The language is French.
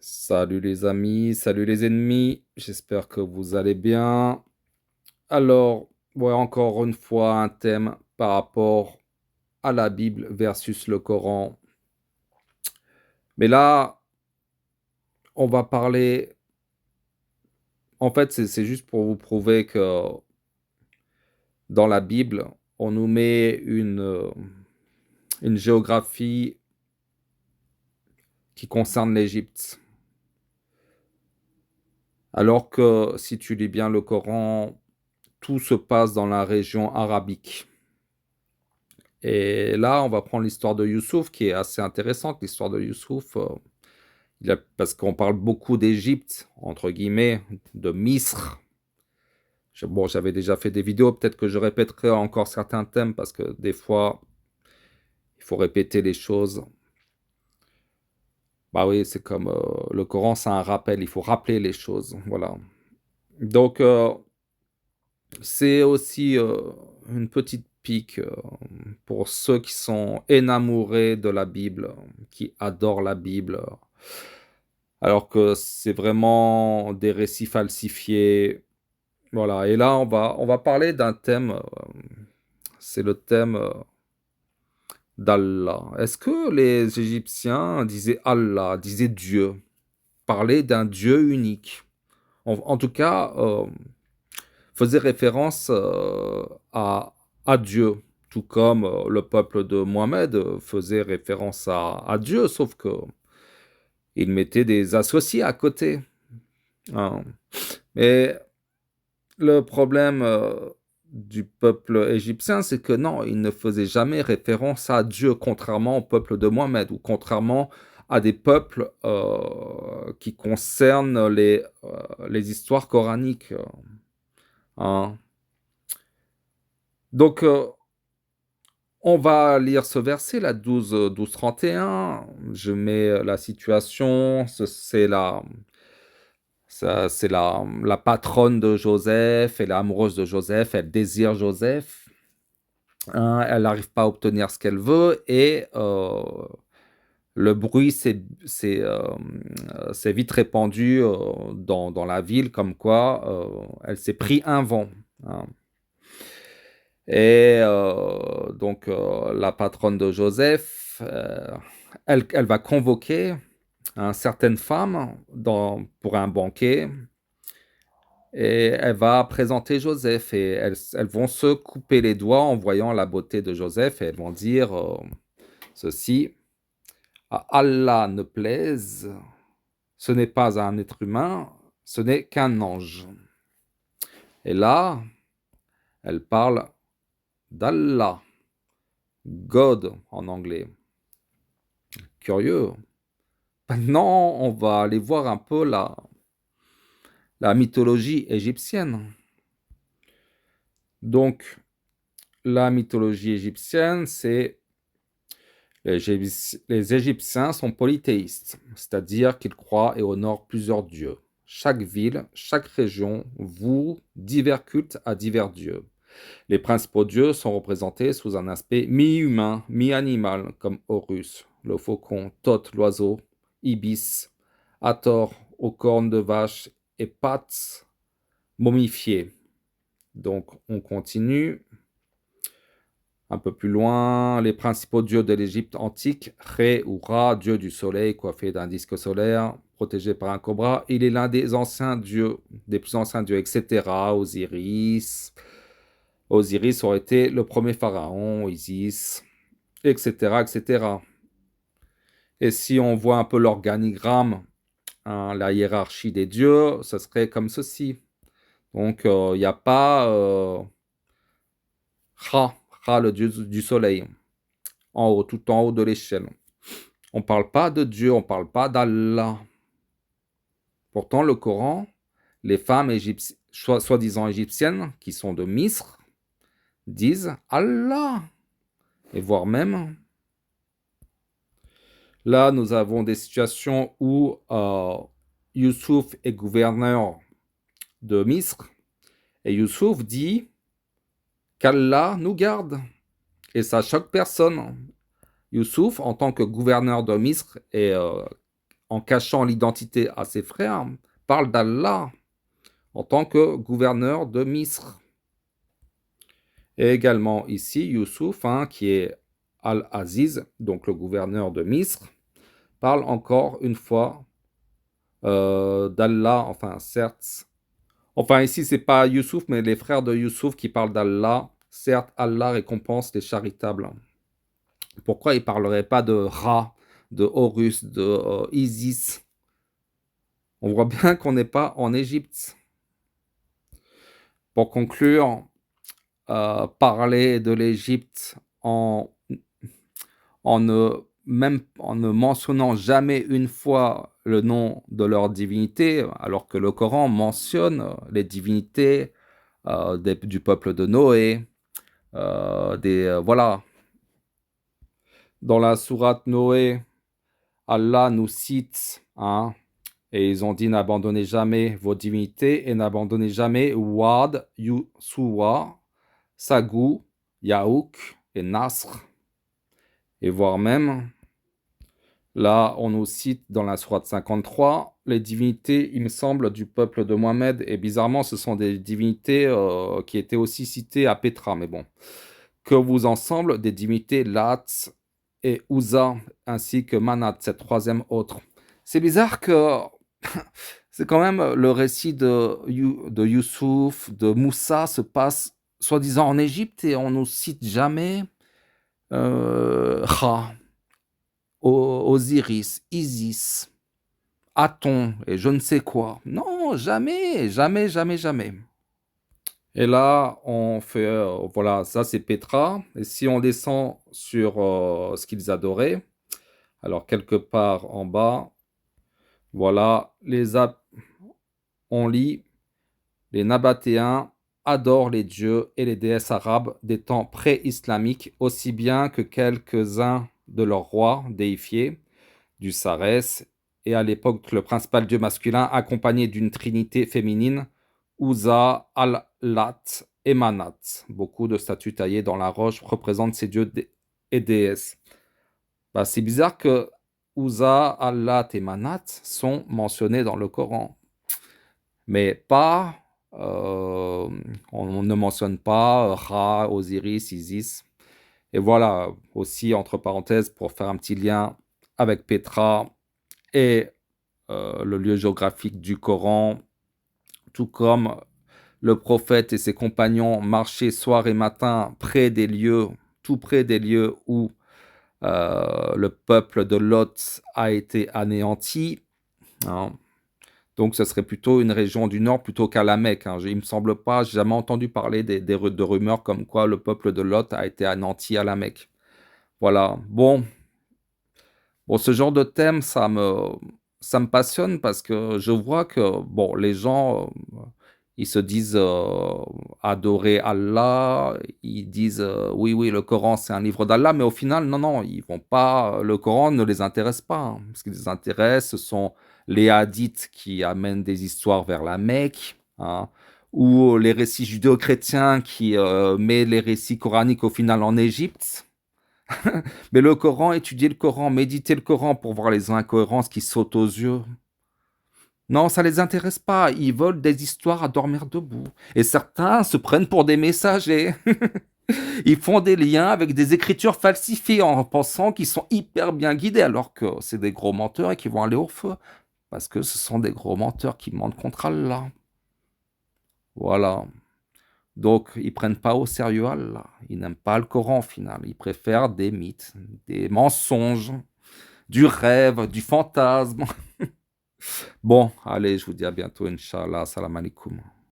Salut les amis, salut les ennemis, j'espère que vous allez bien. Alors, ouais, encore une fois, un thème par rapport à la Bible versus le Coran. Mais là, on va parler, en fait, c'est juste pour vous prouver que dans la Bible, on nous met une géographie qui concerne l'Égypte. Alors que si tu lis bien le Coran, tout se passe dans la région arabique. Et là, on va prendre l'histoire de Youssouf, qui est assez intéressante, l'histoire de Youssouf, parce qu'on parle beaucoup d'Égypte, entre guillemets, de Misr. Bon, j'avais déjà fait des vidéos, peut-être que je répéterai encore certains thèmes, parce que des fois, il faut répéter les choses. Bah oui, c'est comme le Coran, c'est un rappel, il faut rappeler les choses, voilà. Donc, c'est aussi une petite pique pour ceux qui sont énamourés de la Bible, qui adorent la Bible, alors que c'est vraiment des récits falsifiés. Voilà, et là, on va parler d'un thème, c'est le thème d'Allah. Est-ce que les Égyptiens disaient Allah, disaient Dieu, parlaient d'un Dieu unique? En tout cas, faisait référence à Dieu, tout comme le peuple de Mohammed faisait référence à Dieu, sauf que il mettait des associés à côté, hein. Mais le problème du peuple égyptien, c'est que non, il ne faisait jamais référence à Dieu, contrairement au peuple de Mohammed, ou contrairement à des peuples qui concernent les histoires coraniques, hein. Donc, on va lire ce verset, là, 12-31. Je mets la situation. C'est la patronne de Joseph. Elle est amoureuse de Joseph. Elle désire Joseph, hein. Elle n'arrive pas à obtenir ce qu'elle veut. Et le bruit s'est vite répandu dans la ville, comme quoi elle s'est pris un vent, hein. Et donc, la patronne de Joseph, elle va convoquer certaines femmes pour un banquet, et elle va présenter Joseph, et elles vont se couper les doigts en voyant la beauté de Joseph, et elles vont dire ceci: «À Allah ne plaise, ce n'est pas un être humain, ce n'est qu'un ange.» Et là, elle parle d'Allah, God en anglais. Curieux. Maintenant, on va aller voir un peu la mythologie égyptienne. Donc, la mythologie égyptienne, c'est les Égyptiens sont polythéistes, c'est-à-dire qu'ils croient et honorent plusieurs dieux. Chaque ville, chaque région voue divers cultes à divers dieux. Les principaux dieux sont représentés sous un aspect mi-humain, mi-animal, comme Horus, le faucon, Thoth, l'oiseau, Ibis, Hathor, aux cornes de vache, et pattes momifiées. Donc, on continue. Un peu plus loin, les principaux dieux de l'Égypte antique, Ré ou Ra, dieu du soleil coiffé d'un disque solaire, protégé par un cobra. Il est l'un des anciens dieux, des plus anciens dieux, etc. Osiris. Osiris aurait été le premier pharaon, Isis, etc., etc. Et si on voit un peu l'organigramme, hein, la hiérarchie des dieux, ce serait comme ceci. Donc, il n'y a pas Ra, Ra, le dieu du soleil, en haut, tout en haut de l'échelle. On ne parle pas de Dieu, on ne parle pas d'Allah. Pourtant, le Coran, les femmes soi-disant égyptiennes, qui sont de Misr, disent Allah. Et voire même, là, nous avons des situations où Youssouf est gouverneur de Misr, et Youssouf dit qu'Allah nous garde. Et ça choque personne. Youssouf, en tant que gouverneur de Misr, est en cachant l'identité à ses frères, parle d'Allah en tant que gouverneur de Misr. Et également ici, Youssouf, qui est Al-Aziz, donc le gouverneur de Misr, parle encore une fois d'Allah, enfin certes. Enfin ici, c'est pas Youssouf, mais les frères de Youssouf qui parlent d'Allah. Certes, Allah récompense les charitables. Pourquoi il ne parlerait pas de Ra, de Horus, de Isis? On voit bien qu'on n'est pas en Égypte. Pour conclure, parler de l'Égypte en ne mentionnant jamais une fois le nom de leur divinité, alors que le Coran mentionne les divinités du peuple de Noé, voilà. Dans la sourate Noé, Allah nous cite, et ils ont dit n'abandonnez jamais vos divinités et n'abandonnez jamais Wad, Suwa, Sagou, Yaouk et Nasr. Et voire même, là, on nous cite dans la sourate 53 les divinités, il me semble, du peuple de Mohammed. Et bizarrement, ce sont des divinités qui étaient aussi citées à Petra. Mais bon, que vous ensemble des divinités Lat et Uzza, ainsi que Manat, cette troisième autre. C'est bizarre que c'est quand même le récit de Youssouf, de Moussa se passe soi-disant en Égypte et on ne cite jamais Ra, Osiris, Isis, Aton et je ne sais quoi. Non, jamais, jamais, jamais, jamais. Et là, on fait, voilà, ça c'est Petra. Et si on descend sur ce qu'ils adoraient, alors quelque part en bas, voilà, on lit, les Nabatéens adorent les dieux et les déesses arabes des temps pré-islamiques, aussi bien que quelques-uns de leurs rois déifiés, du Sarès, et à l'époque le principal dieu masculin accompagné d'une trinité féminine, Uzza, Al-Lat et Manat. Beaucoup de statues taillées dans la roche représentent ces dieux et déesses. C'est bizarre que Uzza, Al-Lat et Manat sont mentionnés dans le Coran. Mais pas, on ne mentionne pas Ra, Osiris, Isis. Et voilà, aussi entre parenthèses, pour faire un petit lien avec Petra et le lieu géographique du Coran, tout comme le prophète et ses compagnons marchaient soir et matin près des lieux, tout près des lieux où le peuple de Lot a été anéanti. Donc, ce serait plutôt une région du nord plutôt qu'à la Mecque. Il ne me semble pas, j'ai jamais entendu parler de rumeurs comme quoi le peuple de Lot a été anéanti à la Mecque. Voilà. Bon, ce genre de thème, ça me passionne parce que je vois que, bon, les gens, ils se disent adorer Allah, ils disent oui, oui, le Coran c'est un livre d'Allah, mais au final, non, non, ils vont pas, le Coran ne les intéresse pas. Ce qui les intéresse, ce sont les hadiths qui amènent des histoires vers la Mecque, ou les récits judéo-chrétiens qui mettent les récits coraniques au final en Égypte. Mais le Coran, étudier le Coran, méditer le Coran pour voir les incohérences qui sautent aux yeux. Non, ça les intéresse pas. Ils veulent des histoires à dormir debout. Et certains se prennent pour des messagers. Ils font des liens avec des écritures falsifiées en pensant qu'ils sont hyper bien guidés, alors que c'est des gros menteurs et qui vont aller au feu. Parce que ce sont des gros menteurs qui mentent contre Allah. Voilà. Donc, ils prennent pas au sérieux Allah. Ils n'aiment pas le Coran au final. Ils préfèrent des mythes, des mensonges, du rêve, du fantasme. Bon, allez, je vous dis à bientôt, Inch'Allah. Salam alaikum.